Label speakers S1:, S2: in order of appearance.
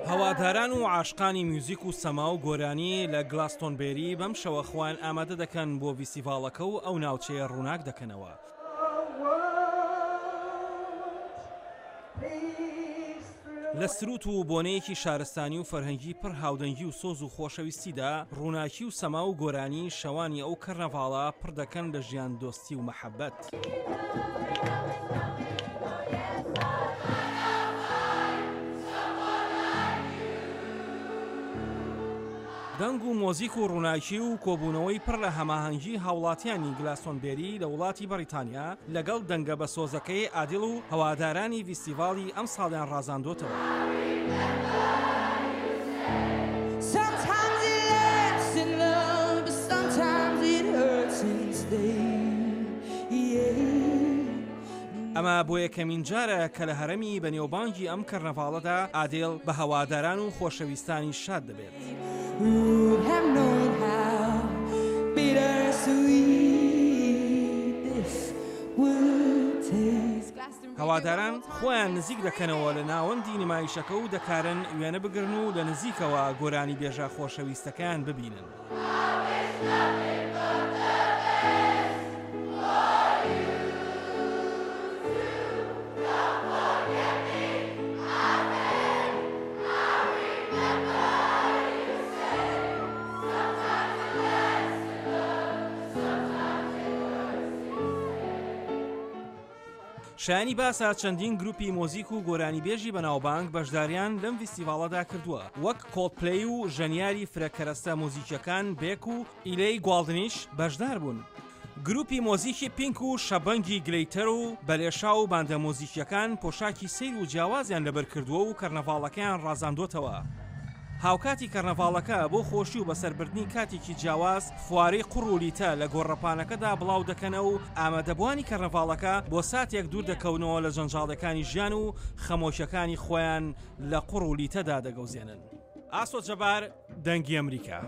S1: هەواداران و عاشقانی میوزیک و سەما و گۆرانی لە گلاستۆنبێری بەم شەوە خوان ئامادە دەکەن بۆ ڤیسیڤالەکە و ئەو ناوچەیە ڕووناک دەکەنەوە. لە سروت و بۆنەیەکی شارستانی و فەرهەنگی پڕ هاودەنگی و سۆز و خۆشەویستیدا ڕووناکی و سەما و گۆرانی شەوانی ئەو کەرنەڤاڵە پڕ دەکەن لە ژیان دۆستی و مەحەبەت. دەنگ و مۆزیک و ڕووناکی و کۆبوونەوەی پڕ لە هەماهەنگی هاوڵاتیانی گلاسۆنبێری لە وڵاتی بەریتانیا لەگەڵ دەنگە بە سۆزەکەی ئادیڵ و هەوادارانی ڤیسیڤاڵی ئەم ساڵیان ڕازاندۆتەوە. ئەمە بۆ یەکەمین جارە کە لە هەرەمی بەنێوبانگی ئەم کەرنەڤاڵەدا ئادێڵ بە هەواداران و خۆشەویستانی شاد دەبێت. هەواداران خۆیان نزیک دەکەنەوە لە ناوەندی نمایشەکە و دەکارن وێنە بگرن و لە نزیکەوە گۆرانی بێژە خۆشەویستەکان ببینن. شایانی باسا چەندین گروپی مۆزیک و گۆرانی بێژی بەناوبانگ بەشداریان لەم ڤیسیڤاڵەدا کردووە، وەک کۆڵدپلەی و ژەنیاری فرەکەرەستە مۆزیکیەکان بێک و ئیلەی گواڵدنیش بەشدار بوون. گروپی مۆزیکی پینک و شەبەنگی گلەیتەر و بەلێشا و باندە مۆزیکیەکان پۆشاکی سەیر و جیاوازیان لەبەر کردووە و کەرنەڤاڵەکەیان ڕازاندۆتەوە. هاوکاتی کەرنەڤاڵەکە بۆ خۆشی و بەسەربردنی کاتێکی جیاواز فوارەی قوڕ و لیتە لە گۆڕەپانەکەدا بڵاو دەکەنەوە و ئامادەبوانی کەرنەڤاڵەکە بۆ ساتێک دوور دەکەونەوە لە جەنجاڵەکانی ژیان و خەمۆشیەکانی خۆیان لە قوڕ و لیتەدا دەگەوزێنن. ئاسۆ جەبار، دەنگی ئەمریکا.